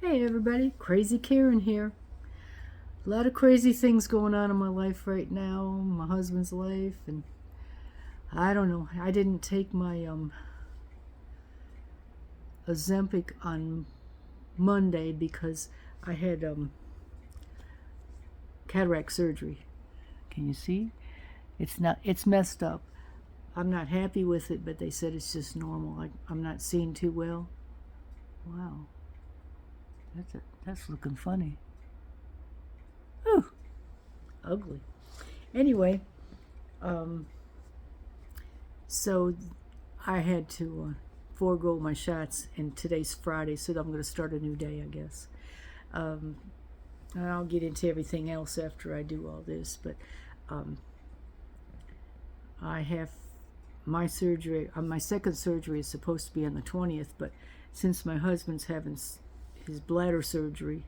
Hey everybody, Crazy Karen here. A lot of crazy things going on in my life right now, my husband's life, and I don't know. I didn't take my Ozempic on Monday because I had cataract surgery. Can you see? It's messed up. I'm not happy with it, but they said it's just normal. I'm not seeing too well. Wow, that's looking funny. Ooh, ugly. Anyway, um, so I had to forego my shots, and today's Friday, so I'm going to start a new day, I guess. Um, and I'll get into everything else after I do all this, but um, I have my surgery. My second surgery is supposed to be on the 20th, but since my husband's having his bladder surgery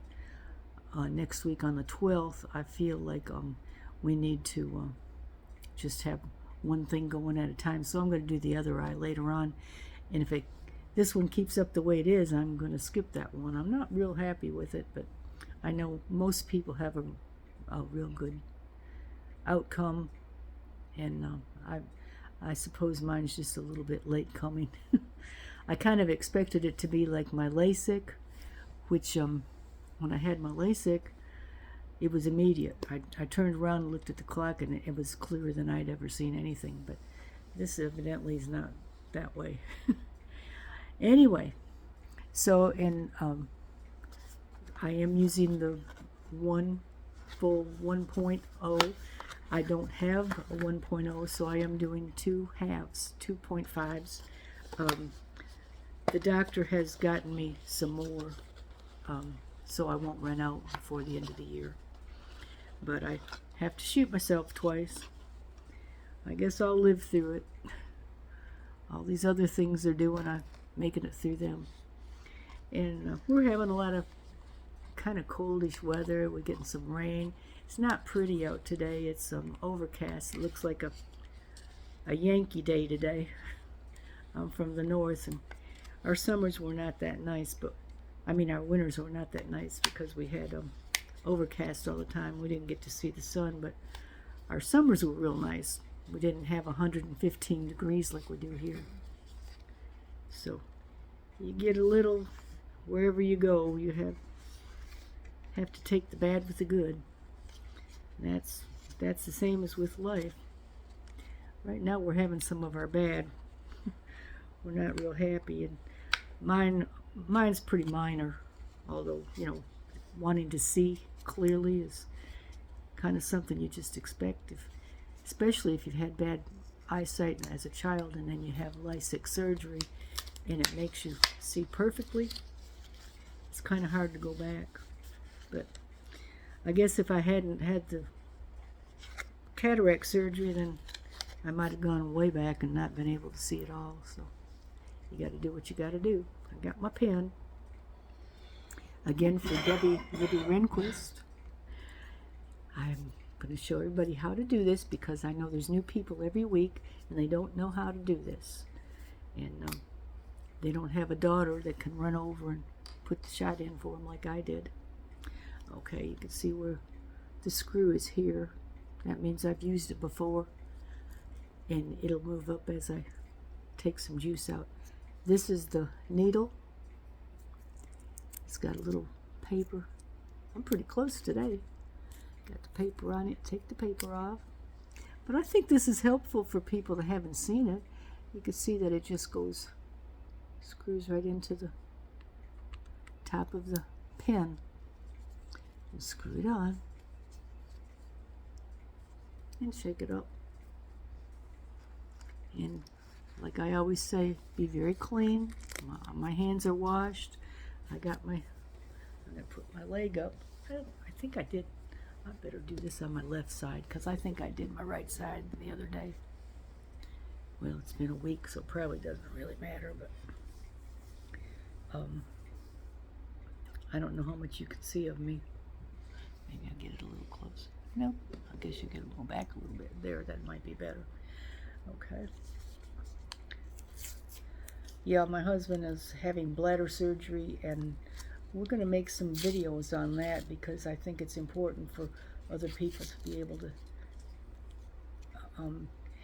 next week on the 12th, I feel like we need to just have one thing going at a time. So I'm going to do the other eye later on. And if this one keeps up the way it is, I'm going to skip that one. I'm not real happy with it, but I know most people have a real good outcome. And I suppose mine's just a little bit late coming. I kind of expected it to be like my LASIK, which when I had my LASIK, it was immediate. I turned around and looked at the clock, and it was clearer than I'd ever seen anything. But this evidently is not that way. Anyway, so I am using the full 1.0. I don't have a 1.0, so I am doing two halves, 2.5s. The doctor has gotten me some more, so I won't run out before the end of the year. But I have to shoot myself twice. I guess I'll live through it. All these other things they're doing, I'm making it through them. And we're having a lot of kind of coldish weather. We're getting some rain. It's not pretty out today. It's overcast. It looks like a Yankee day today. I'm from the north, and our summers were not that nice, but I mean our winters were not that nice because we had overcast all the time. We didn't get to see the sun, but our summers were real nice. We didn't have 115 degrees like we do here. So you get a little, wherever you go, you have to take the bad with the good. And that's the same as with life. Right now we're having some of our bad. We're not real happy, and mine's pretty minor, although wanting to see clearly is kind of something you just expect, especially if you've had bad eyesight as a child and then you have LASIK surgery and it makes you see perfectly. It's kind of hard to go back. But I guess if I hadn't had the cataract surgery, then I might have gone way back and not been able to see it all. So you got to do what you got to do. I got my pen. Again, for Libby Rehnquist. I'm going to show everybody how to do this because I know there's new people every week and they don't know how to do this. And they don't have a daughter that can run over and put the shot in for them like I did. Okay, you can see where the screw is here. That means I've used it before. And it'll move up as I take some juice out. This is the needle. It's got a little paper. I'm pretty close today. Got the paper on it. Take the paper off. But I think this is helpful for people that haven't seen it. You can see that it just screws right into the top of the pen. And screw it on. And shake it up. And like I always say, be very clean. My hands are washed. I'm going to put my leg up. I think I did. I better do this on my left side because I think I did my right side the other day. Well, it's been a week, so it probably doesn't really matter, but I don't know how much you can see of me. Maybe I'll get it a little closer. No, I guess you can go back a little bit there. That might be better. Okay. Yeah, my husband is having bladder surgery, and we're going to make some videos on that because I think it's important for other people to be able to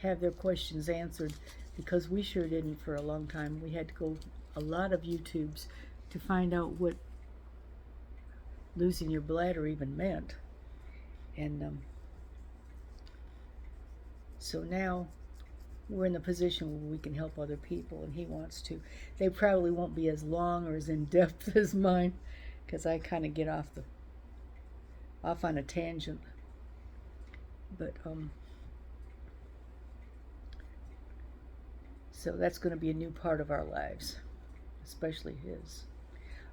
have their questions answered, because we sure didn't for a long time. We had to go a lot of YouTubes to find out what losing your bladder even meant. And so now we're in the position where we can help other people, and he wants to. They probably won't be as long or as in-depth as mine, because I kind of get off on a tangent. But so that's going to be a new part of our lives, especially his.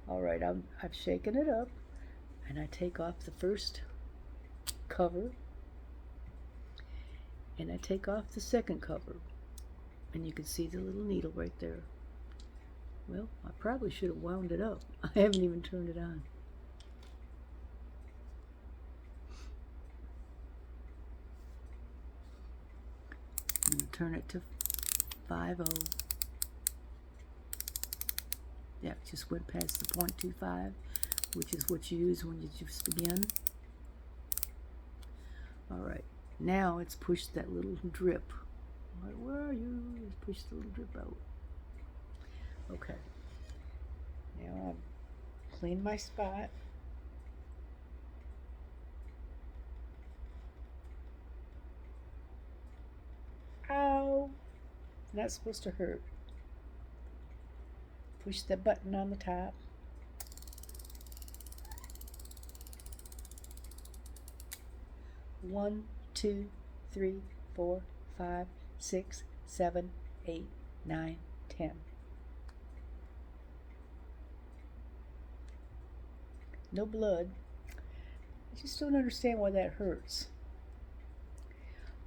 All right, I've shaken it up, and I take off the first cover, and I take off the second cover, and you can see the little needle right there. Well, I probably should have wound it up. I haven't even turned it on. I'm going to turn it to 50. Yeah, it just went past the 0.25, which is what you use when you just begin. Alright, now it's pushed that little drip. Where are you? Let's push the little drip out. Okay. Now I've cleaned my spot. Ow! Not supposed to hurt. Push the button on the top. One, 2, 3, 4, 5, 6, 7, 8, 9, 10. No blood. I just don't understand why that hurts.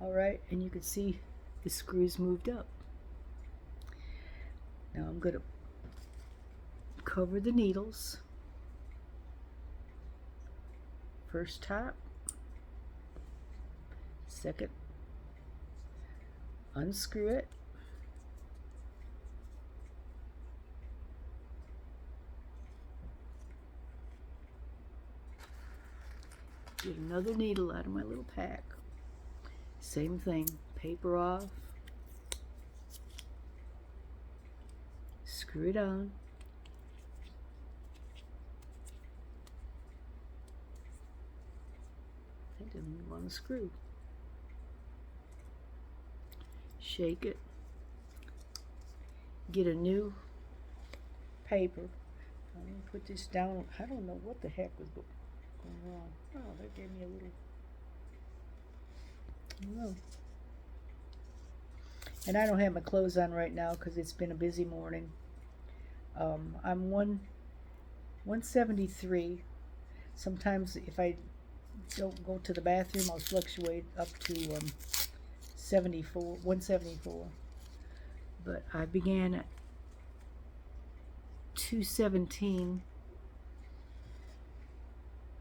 Alright, and you can see the screws moved up. Now I'm going to cover the needles. First top. Second, unscrew it. Get another needle out of my little pack. Same thing, paper off. Screw it on. I didn't want to screw. Shake it. Get a new paper. I'm going to put this down. I don't know what the heck was going wrong. Oh, that gave me a little... I don't know. And I don't have my clothes on right now because it's been a busy morning. I'm 173. Sometimes if I don't go to the bathroom, I'll fluctuate up to 174. But I began at 217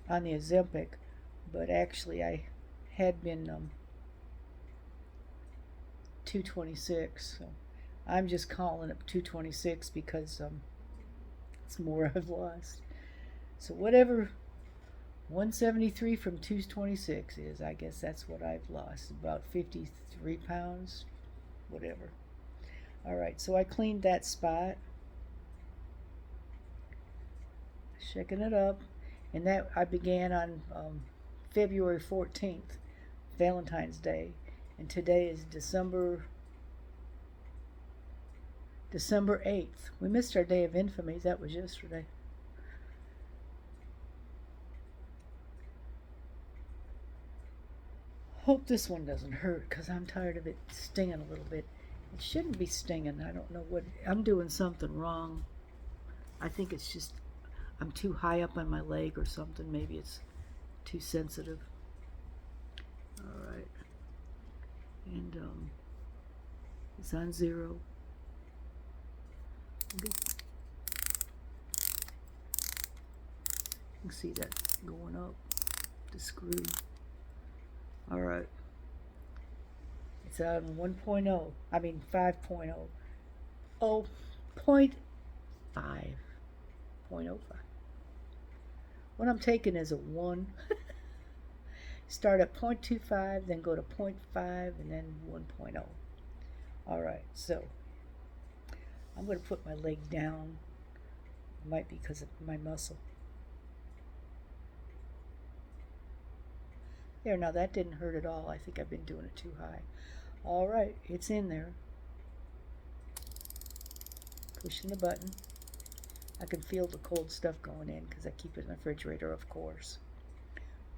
on the Ozempic, but actually I had been 226, so I'm just calling it 226 because it's more I've lost. So whatever 173 from 226 is, I guess that's what I've lost, about 53 pounds, whatever. Alright, so I cleaned that spot, shaking it up, and that I began on February 14th, Valentine's Day, and today is December 8th. We missed our day of infamy. That was yesterday. Hope this one doesn't hurt because I'm tired of it stinging a little bit. It shouldn't be stinging. I don't know what, I'm doing something wrong. I think it's just I'm too high up on my leg or something. Maybe it's too sensitive. Alright. And it's on 0. Okay. You can see that going up, the screw. Alright. It's on 1.0. I mean 5.0. Oh, 0.5. 0.05. What I'm taking is a 1. Start at 0.25, then go to 0.5, and then 1.0. Alright, so I'm going to put my leg down. Might be because of my muscle. There, now that didn't hurt at all. I think I've been doing it too high. Alright, it's in there. Pushing the button. I can feel the cold stuff going in because I keep it in the refrigerator, of course.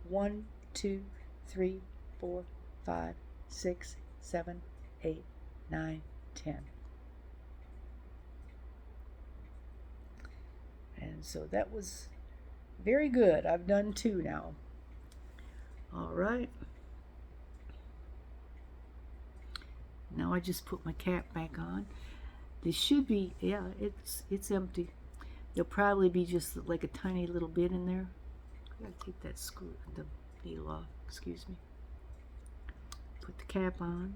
1, 2, 3, 4, 5, 6, 7, 8, 9, 10. And so that was very good. I've done 2 now. All right. Now I just put my cap back on. This should be, yeah, it's empty. There'll probably be just like a tiny little bit in there. I gotta take that screw, the needle off, excuse me. Put the cap on.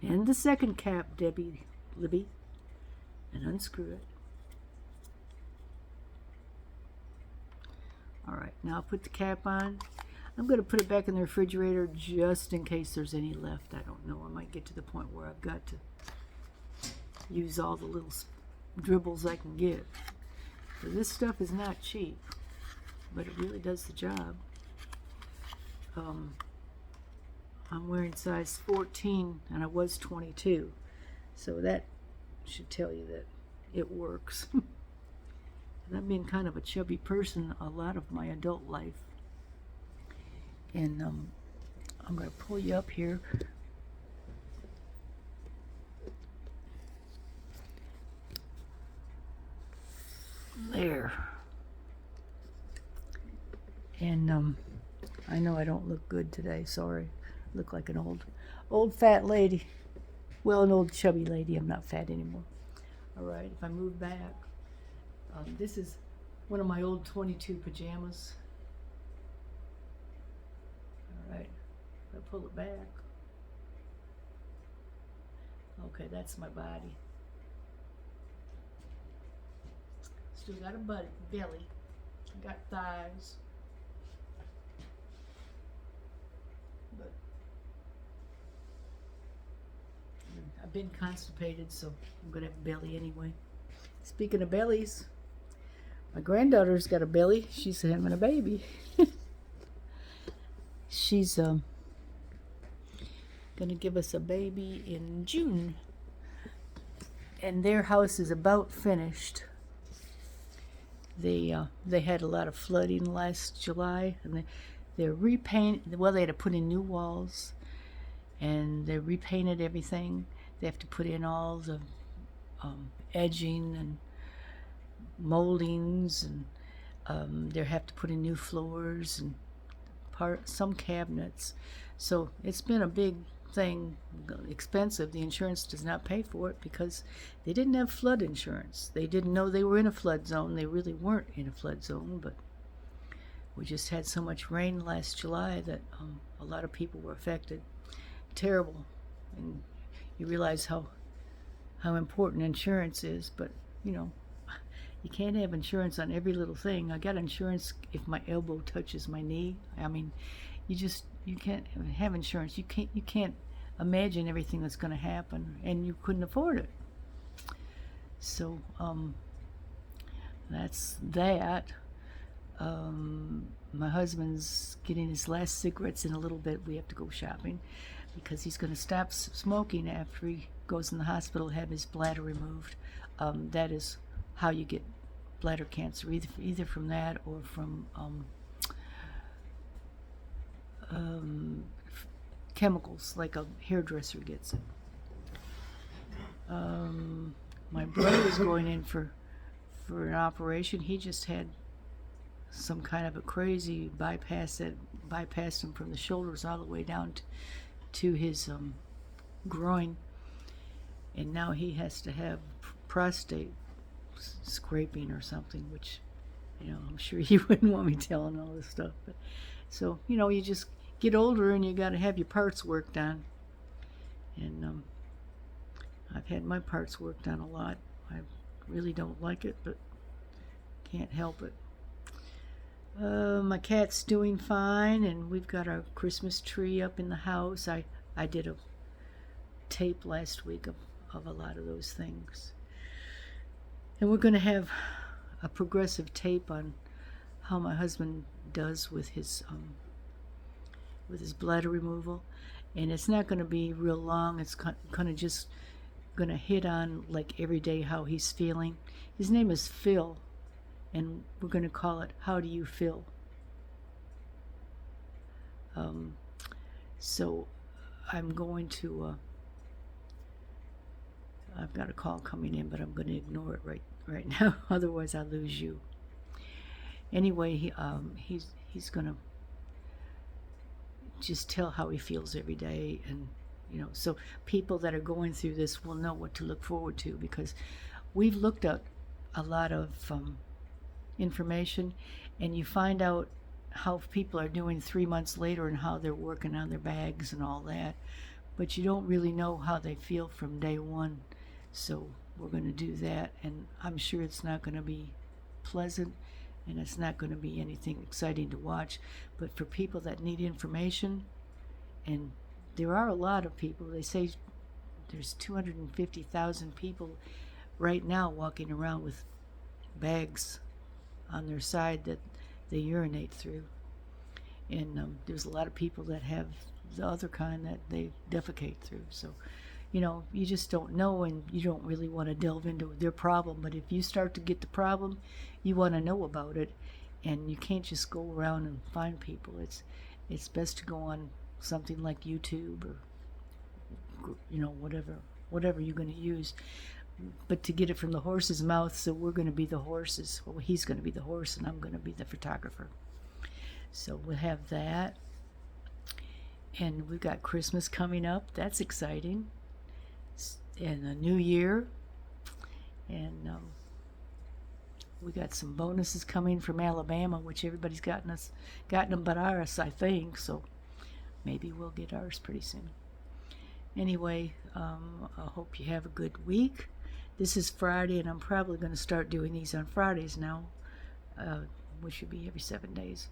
And the second cap, Libby, and unscrew it. Alright, now I'll put the cap on. I'm going to put it back in the refrigerator just in case there's any left. I don't know. I might get to the point where I've got to use all the little dribbles I can get. So this stuff is not cheap, but it really does the job. I'm wearing size 14 and I was 22. So that should tell you that it works. I've been kind of a chubby person a lot of my adult life. And I'm going to pull you up here. There. And I know I don't look good today, sorry. I look like an old fat lady. Well, an old chubby lady. I'm not fat anymore. Alright, if I move back. This is one of my old 22 pajamas. Alright, if I pull it back. Okay, that's my body. Still got a belly. Got thighs. But I've been constipated, so I'm going to have a belly anyway. Speaking of bellies, my granddaughter's got a belly. She's having a baby. She's gonna give us a baby in June. And their house is about finished. They had a lot of flooding last July, and they're repainted. Well, they had to put in new walls, and they repainted everything. They have to put in all the edging and moldings, and they have to put in new floors and some cabinets. So it's been a big thing, expensive. The insurance does not pay for it because they didn't have flood insurance. They didn't know they were in a flood zone. They really weren't in a flood zone, but we just had so much rain last July that a lot of people were affected. Terrible. And you realize how important insurance is, but you know, you can't have insurance on every little thing. I got insurance if my elbow touches my knee. I mean, you can't have insurance. You can't imagine everything that's going to happen, and you couldn't afford it. So that's that. My husband's getting his last cigarettes in a little bit. We have to go shopping because he's going to stop smoking after he goes in the hospital to have his bladder removed. That is how you get bladder cancer, either from that or from chemicals, like a hairdresser gets it. My brother's going in for an operation. He just had some kind of a crazy bypass that bypassed him from the shoulders all the way down to his groin, and now he has to have prostate scraping or something, which, you know, I'm sure he wouldn't want me telling all this stuff. But so, you know, you just get older and you got to have your parts worked on. And I've had my parts worked on a lot. I really don't like it, but can't help it. My cat's doing fine, and we've got our Christmas tree up in the house. I did a tape last week of a lot of those things. And we're going to have a progressive tape on how my husband does with his bladder removal. And it's not going to be real long. It's kind of just going to hit on like every day how he's feeling. His name is Phil, and we're going to call it How Do You Feel? So I'm going to I've got a call coming in, but I'm going to ignore it right now. Otherwise I'll lose you. Anyway, he's going to just tell how he feels every day, and so people that are going through this will know what to look forward to, because we've looked at a lot of information, and you find out how people are doing 3 months later and how they're working on their bags and all that, but you don't really know how they feel from day one. So we're going to do that, and I'm sure it's not going to be pleasant, and it's not going to be anything exciting to watch, but for people that need information, and there are a lot of people, they say there's 250,000 people right now walking around with bags on their side that they urinate through, and there's a lot of people that have the other kind that they defecate through. So you just don't know, and you don't really want to delve into their problem, but if you start to get the problem, you want to know about it, and you can't just go around and find people. It's best to go on something like YouTube, or whatever you're going to use, but to get it from the horse's mouth. So we're going to be the horses. Well, he's going to be the horse, and I'm going to be the photographer. So we'll have that, and we've got Christmas coming up. That's exciting, and the New Year, and we got some bonuses coming from Alabama, which everybody's gotten them but ours, I think. So maybe we'll get ours pretty soon. Anyway, I hope you have a good week. This is Friday, and I'm probably going to start doing these on Fridays now, which should be every 7 days.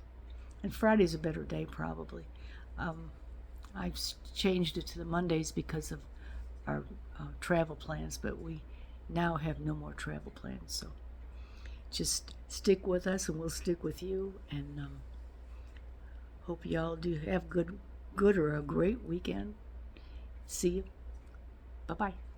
And Friday's a better day, probably. I've changed it to the Mondays because of our travel plans, but we now have no more travel plans. So just stick with us, and we'll stick with you. And hope y'all do have good or a great weekend. See you. Bye-bye.